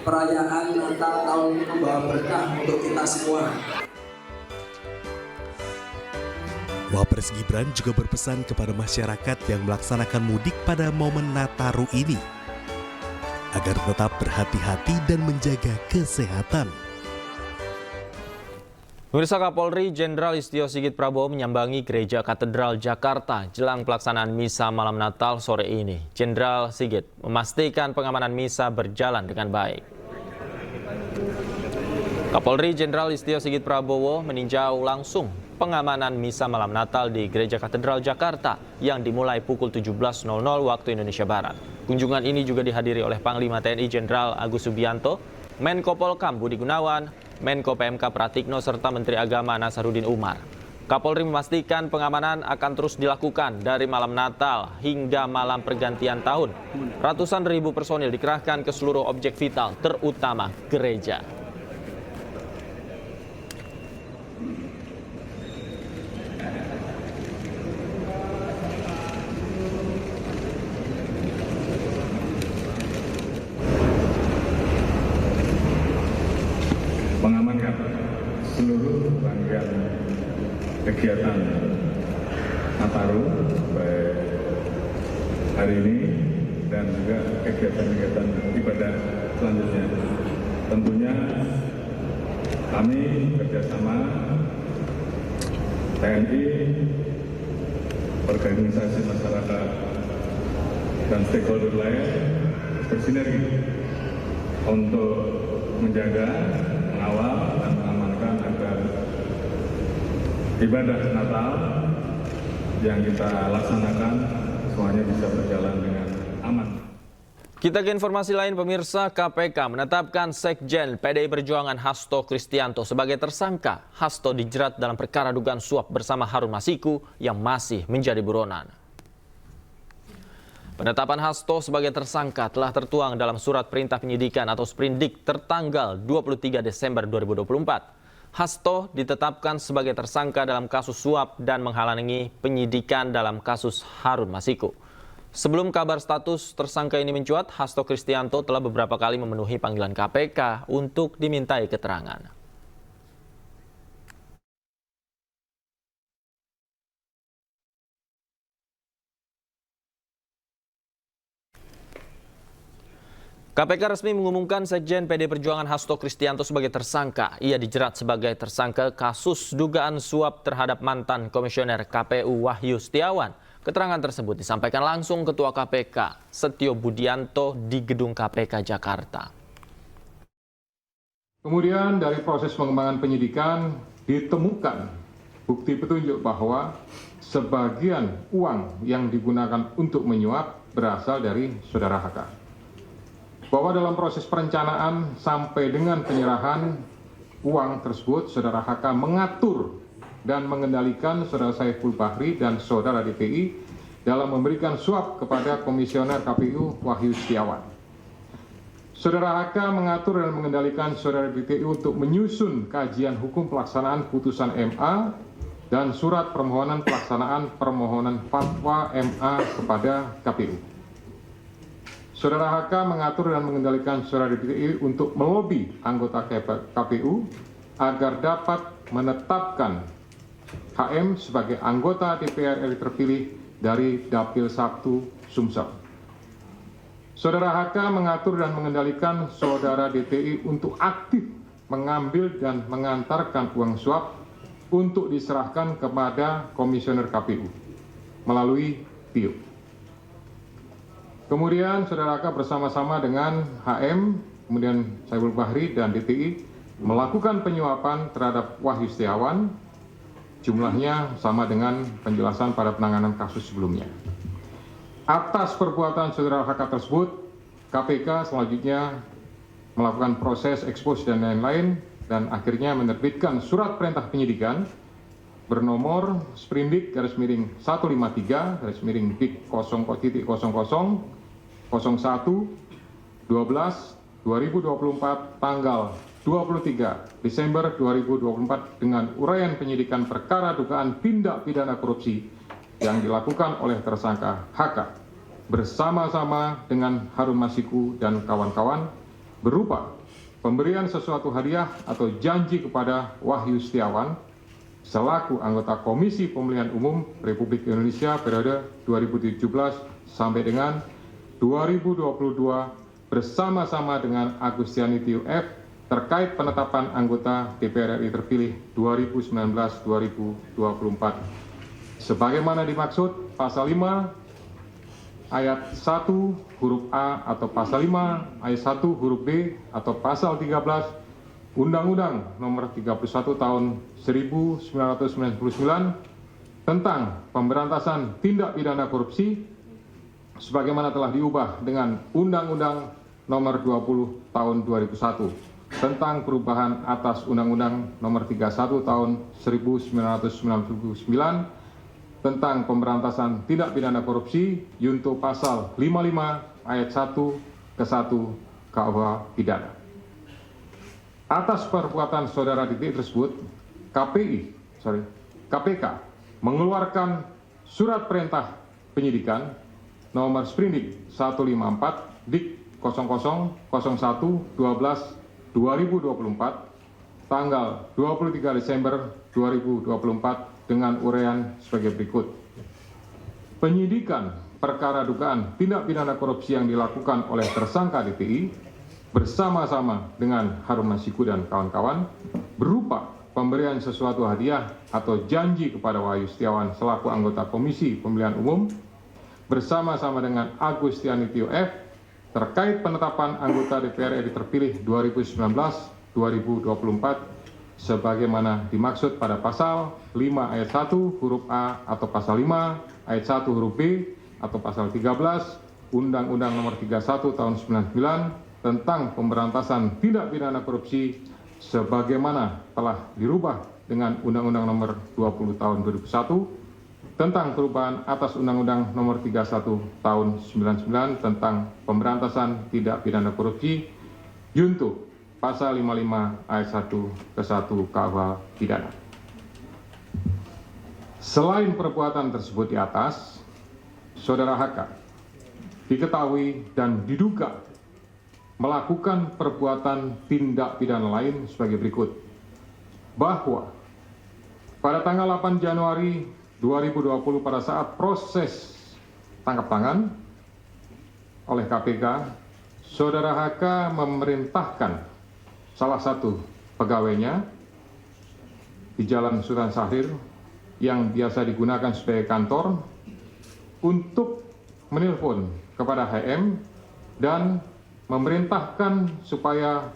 perayaan Natal tahun ini membawa berkah untuk kita semua. Wapres Gibran juga berpesan kepada masyarakat yang melaksanakan mudik pada momen Nataru ini agar tetap berhati-hati dan menjaga kesehatan. Pemirsa, Kapolri Jenderal Listio Sigit Prabowo menyambangi Gereja Katedral Jakarta jelang pelaksanaan misa malam Natal sore ini. Jenderal Sigit memastikan pengamanan misa berjalan dengan baik. Kapolri Jenderal Listio Sigit Prabowo meninjau langsung pengamanan misa malam Natal di Gereja Katedral Jakarta yang dimulai pukul 17.00 waktu Indonesia Barat. Kunjungan ini juga dihadiri oleh Panglima TNI Jenderal Agus Subianto, Menko Polkam Budi Gunawan, Menko PMK Pratikno, serta Menteri Agama Nasaruddin Umar. Kapolri memastikan pengamanan akan terus dilakukan dari malam Natal hingga malam pergantian tahun. Ratusan ribu personil dikerahkan ke seluruh objek vital, terutama gereja. Mengamankan seluruh rangkaian kegiatan Nataru baik hari ini dan juga kegiatan-kegiatan ibadah selanjutnya. Tentunya kami bekerjasama TNI, organisasi masyarakat dan stakeholder lain bersinergi untuk menjaga, mengawal, dan mengamankan agar ibadah Natal yang kita laksanakan semuanya bisa berjalan dengan aman. Kita ke informasi lain, pemirsa. KPK menetapkan Sekjen PDI Perjuangan Hasto Kristianto sebagai tersangka. Hasto dijerat dalam perkara dugaan suap bersama Harun Masiku yang masih menjadi buronan. Penetapan Hasto sebagai tersangka telah tertuang dalam surat perintah penyidikan atau sprindik tertanggal 23 Desember 2024. Hasto ditetapkan sebagai tersangka dalam kasus suap dan menghalangi penyidikan dalam kasus Harun Masiku. Sebelum kabar status tersangka ini mencuat, Hasto Kristianto telah beberapa kali memenuhi panggilan KPK untuk dimintai keterangan. KPK resmi mengumumkan Sekjen PDI Perjuangan Hasto Kristianto sebagai tersangka. Ia dijerat sebagai tersangka kasus dugaan suap terhadap mantan Komisioner KPU Wahyu Setiawan. Keterangan tersebut disampaikan langsung Ketua KPK Setio Budianto di Gedung KPK Jakarta. Kemudian dari proses pengembangan penyidikan ditemukan bukti petunjuk bahwa sebagian uang yang digunakan untuk menyuap berasal dari saudara HK. Bahwa dalam proses perencanaan sampai dengan penyerahan uang tersebut, saudara HK mengatur dan mengendalikan saudara Saiful Bahri dan saudara DPI dalam memberikan suap kepada Komisioner KPU Wahyu Setiawan. Saudara HK mengatur dan mengendalikan saudara DPI untuk menyusun kajian hukum pelaksanaan putusan MA dan surat permohonan pelaksanaan permohonan fatwa MA kepada KPU. Saudara HK mengatur dan mengendalikan saudara DPI untuk melobi anggota KPU agar dapat menetapkan HM sebagai anggota DPR RI terpilih dari Dapil 1 Sumsel. Saudara HK mengatur dan mengendalikan saudara DPI untuk aktif mengambil dan mengantarkan uang suap untuk diserahkan kepada Komisioner KPU melalui TIO. Kemudian saudara HK bersama-sama dengan HM, kemudian Saiful Bahri dan DPI melakukan penyuapan terhadap Wahyu Setiawan. Jumlahnya sama dengan penjelasan pada penanganan kasus sebelumnya. Atas perbuatan saudara HK tersebut, KPK selanjutnya melakukan proses ekspos dan lain-lain dan akhirnya menerbitkan surat perintah penyidikan bernomor sprindik _153 _BIK 0.00 01 12/2024 tanggal 23 Desember 2024 dengan uraian penyidikan perkara dugaan tindak pidana korupsi yang dilakukan oleh tersangka HK bersama-sama dengan Harun Masiku dan kawan-kawan berupa pemberian sesuatu hadiah atau janji kepada Wahyu Setiawan selaku anggota Komisi Pemilihan Umum Republik Indonesia periode 2017 sampai dengan 2022 bersama-sama dengan Agustiani Tio F terkait penetapan anggota DPR RI terpilih 2019-2024. Sebagaimana dimaksud pasal 5 ayat 1 huruf A atau pasal 5 ayat 1 huruf B atau pasal 13 Undang-Undang Nomor 31 Tahun 1999 tentang pemberantasan tindak pidana korupsi sebagaimana telah diubah dengan Undang-Undang Nomor 20 Tahun 2001 tentang perubahan atas Undang-Undang Nomor 31 Tahun 1999 tentang pemberantasan tindak pidana korupsi junto pasal 55 ayat 1 ke 1 KUH pidana. Atas perbuatan saudara DPI tersebut, KPK mengeluarkan surat perintah penyidikan nomor sprindik 154 DIK 0001/12/2024 tanggal 23 Desember 2024 dengan uraian sebagai berikut. Penyidikan perkara dugaan tindak pidana korupsi yang dilakukan oleh tersangka DPI bersama-sama dengan Harun Masiku dan kawan-kawan berupa pemberian sesuatu hadiah atau janji kepada Wahyu Setiawan selaku anggota Komisi Pemilihan Umum bersama-sama dengan Agustiani Tio F terkait penetapan anggota DPR RI terpilih 2019-2024 sebagaimana dimaksud pada pasal 5 ayat 1 huruf A atau pasal 5 ayat 1 huruf B atau pasal 13 Undang-Undang Nomor 31 Tahun 99 tentang pemberantasan tindak pidana korupsi sebagaimana telah dirubah dengan Undang-Undang Nomor 20 Tahun 2001 tentang perubahan atas Undang-Undang Nomor 31 Tahun 99 tentang pemberantasan tindak pidana korupsi junto pasal 55 ayat 1 ke 1 KUH pidana. Selain perbuatan tersebut di atas, Saudara HK diketahui dan diduga melakukan perbuatan tindak pidana lain sebagai berikut. Bahwa pada tanggal 8 Januari 2020 pada saat proses tangkap tangan oleh KPK, Saudara HK memerintahkan salah satu pegawainya di Jalan Sultan Syahrir yang biasa digunakan sebagai kantor untuk menelpon kepada HM dan memerintahkan supaya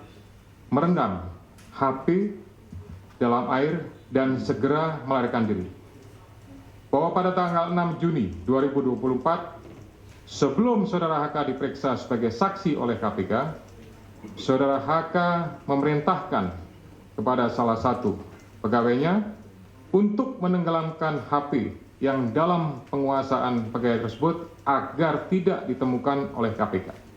merendam HP dalam air dan segera melarikan diri. Bahwa pada tanggal 6 Juni 2024, sebelum Saudara HK diperiksa sebagai saksi oleh KPK, Saudara HK memerintahkan kepada salah satu pegawainya untuk menenggelamkan HP yang dalam penguasaan pegawai tersebut agar tidak ditemukan oleh KPK.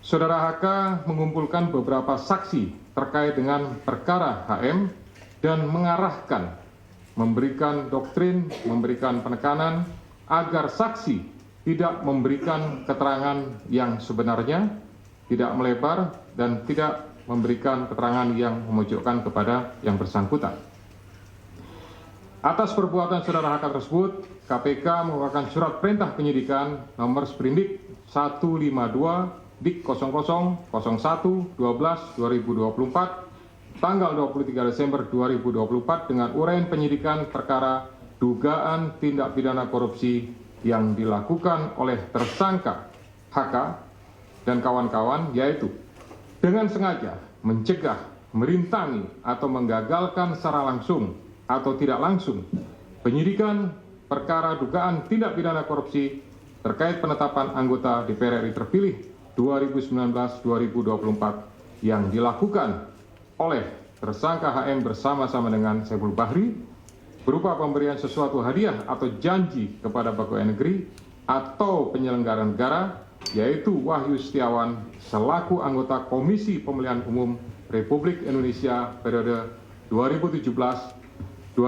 Saudara HK mengumpulkan beberapa saksi terkait dengan perkara HM dan mengarahkan, memberikan doktrin, memberikan penekanan agar saksi tidak memberikan keterangan yang sebenarnya, tidak melebar, dan tidak memberikan keterangan yang memojokkan kepada yang bersangkutan. Atas perbuatan Saudara HK tersebut, KPK mengeluarkan surat perintah penyidikan nomor Sprindik 152 Dik 0001/12/2024 tanggal 23 Desember 2024 dengan uraian penyidikan perkara dugaan tindak pidana korupsi yang dilakukan oleh tersangka HK dan kawan-kawan, yaitu dengan sengaja mencegah, merintangi atau menggagalkan secara langsung atau tidak langsung penyidikan perkara dugaan tindak pidana korupsi terkait penetapan anggota DPR RI terpilih 2019-2024 yang dilakukan oleh tersangka HM bersama-sama dengan Saiful Bahri berupa pemberian sesuatu hadiah atau janji kepada pegawai negeri atau penyelenggara negara, yaitu Wahyu Setiawan selaku anggota Komisi Pemilihan Umum Republik Indonesia periode 2017-2022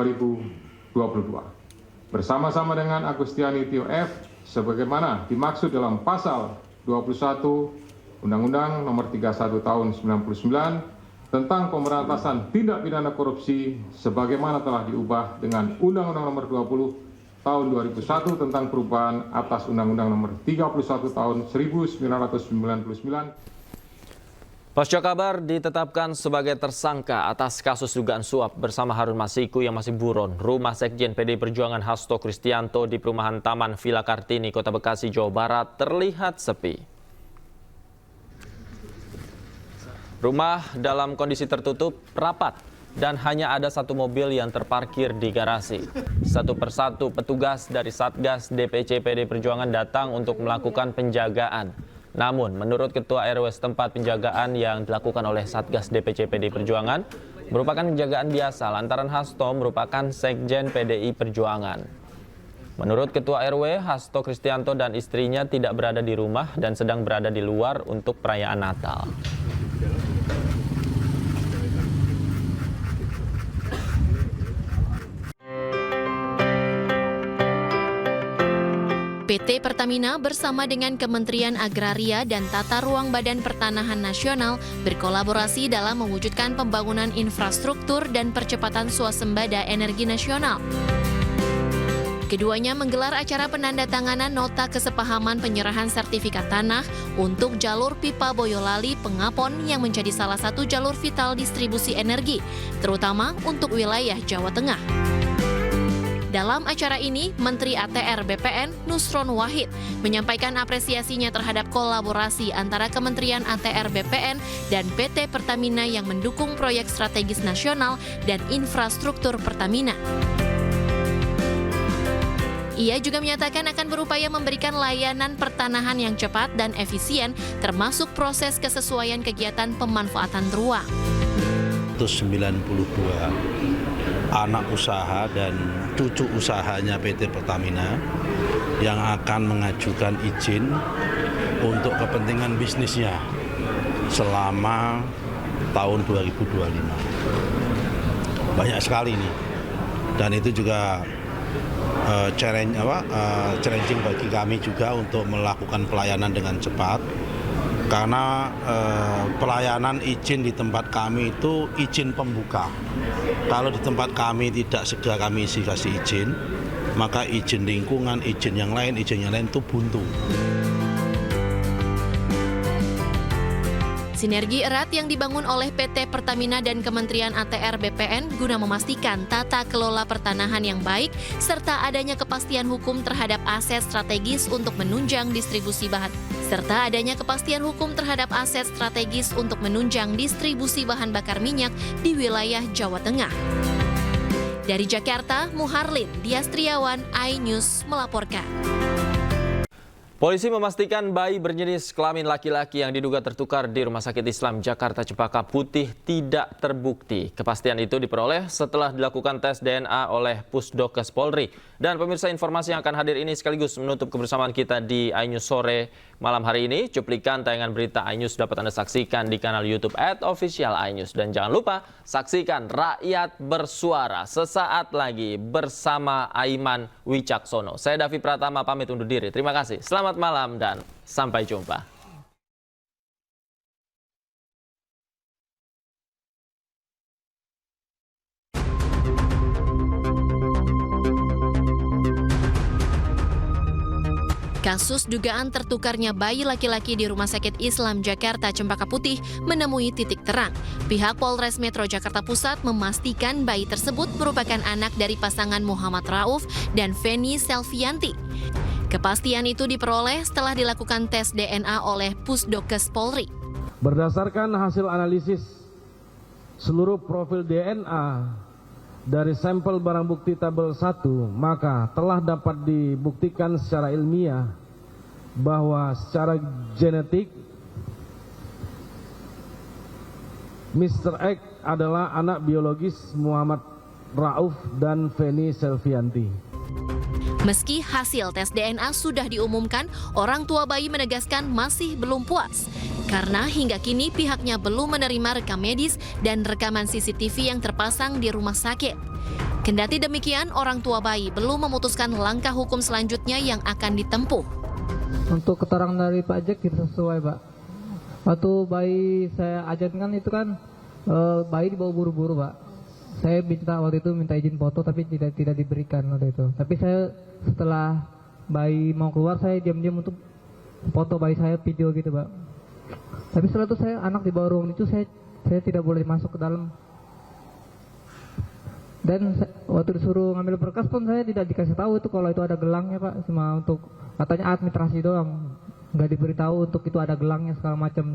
bersama-sama dengan Agustiani Tio F sebagaimana dimaksud dalam pasal 21 Undang-Undang Nomor 31 Tahun 99 tentang pemberantasan tindak pidana korupsi sebagaimana telah diubah dengan Undang-Undang Nomor 20 Tahun 2001 tentang perubahan atas Undang-Undang Nomor 31 Tahun 1999. Pasca Kabar ditetapkan sebagai tersangka atas kasus dugaan suap bersama Harun Masiku yang masih buron. Rumah Sekjen PDI Perjuangan Hasto Kristianto di perumahan Taman Villa Kartini, Kota Bekasi, Jawa Barat terlihat sepi. Rumah dalam kondisi tertutup, rapat, dan hanya ada satu mobil yang terparkir di garasi. Satu persatu petugas dari Satgas DPC PDI Perjuangan datang untuk melakukan penjagaan. Namun, menurut Ketua RW setempat, penjagaan yang dilakukan oleh Satgas DPC PDI Perjuangan merupakan penjagaan biasa lantaran Hasto merupakan Sekjen PDI Perjuangan. Menurut Ketua RW, Hasto Kristianto dan istrinya tidak berada di rumah dan sedang berada di luar untuk perayaan Natal. PT Pertamina bersama dengan Kementerian Agraria dan Tata Ruang Badan Pertanahan Nasional berkolaborasi dalam mewujudkan pembangunan infrastruktur dan percepatan swasembada energi nasional. Keduanya menggelar acara penandatanganan nota kesepahaman penyerahan sertifikat tanah untuk jalur pipa Boyolali Pengapon yang menjadi salah satu jalur vital distribusi energi, terutama untuk wilayah Jawa Tengah. Dalam acara ini, Menteri ATR BPN Nusron Wahid menyampaikan apresiasinya terhadap kolaborasi antara Kementerian ATR BPN dan PT Pertamina yang mendukung proyek strategis nasional dan infrastruktur Pertamina. Ia juga menyatakan akan berupaya memberikan layanan pertanahan yang cepat dan efisien, termasuk proses kesesuaian kegiatan pemanfaatan ruang. 92 anak usaha dan cucu usahanya PT Pertamina yang akan mengajukan izin untuk kepentingan bisnisnya selama tahun 2025. Banyak sekali nih, dan itu juga challenging bagi kami juga untuk melakukan pelayanan dengan cepat, karena pelayanan izin di tempat kami itu izin pembuka. Kalau di tempat kami tidak segera kami kasih izin, maka izin lingkungan, izin yang lain itu buntu. Sinergi erat yang dibangun oleh PT Pertamina dan Kementerian ATR BPN guna memastikan tata kelola pertanahan yang baik serta adanya kepastian hukum terhadap aset strategis untuk menunjang distribusi bahan bakar minyak di wilayah Jawa Tengah. Dari Jakarta, Muharlin Diastriawan, iNews melaporkan. Polisi memastikan bayi berjenis kelamin laki-laki yang diduga tertukar di Rumah Sakit Islam Jakarta Cempaka Putih tidak terbukti. Kepastian itu diperoleh setelah dilakukan tes DNA oleh Pusdokes Polri. Dan pemirsa, informasi yang akan hadir ini sekaligus menutup kebersamaan kita di iNews sore malam hari ini. Cuplikan tayangan berita iNews dapat Anda saksikan di kanal YouTube @official iNews. Dan jangan lupa saksikan Rakyat Bersuara sesaat lagi bersama Aiman Wicaksono. Saya Davi Pratama pamit undur diri. Terima kasih. Selamat malam dan sampai jumpa. Kasus dugaan tertukarnya bayi laki-laki di Rumah Sakit Islam Jakarta Cempaka Putih menemui titik terang. Pihak Polres Metro Jakarta Pusat memastikan bayi tersebut merupakan anak dari pasangan Muhammad Rauf dan Feni Selvianti. Kepastian itu diperoleh setelah dilakukan tes DNA oleh Pusdokes Polri. Berdasarkan hasil analisis seluruh profil DNA dari sampel barang bukti tabel 1, maka telah dapat dibuktikan secara ilmiah bahwa secara genetik Mr. X adalah anak biologis Muhammad Rauf dan Feni Selvianti. Meski hasil tes DNA sudah diumumkan, orang tua bayi menegaskan masih belum puas. Karena hingga kini pihaknya belum menerima rekam medis dan rekaman CCTV yang terpasang di rumah sakit. Kendati demikian, orang tua bayi belum memutuskan langkah hukum selanjutnya yang akan ditempuh. Untuk keterangan dari Pak Jack tidak sesuai, Pak. Waktu bayi saya ajankan itu kan bayi dibawa buru-buru, Pak. Saya waktu itu minta izin foto tapi tidak diberikan waktu itu. Tapi saya setelah bayi mau keluar, saya diam-diam untuk foto bayi saya, video gitu, Pak. Tapi setelah itu saya anak di bawah ruang itu saya tidak boleh masuk ke dalam. Dan waktu disuruh ngambil berkas pun saya tidak dikasih tahu itu kalau itu ada gelangnya, Pak. Cuma untuk katanya administrasi doang, nggak diberitahu untuk itu ada gelangnya segala macam.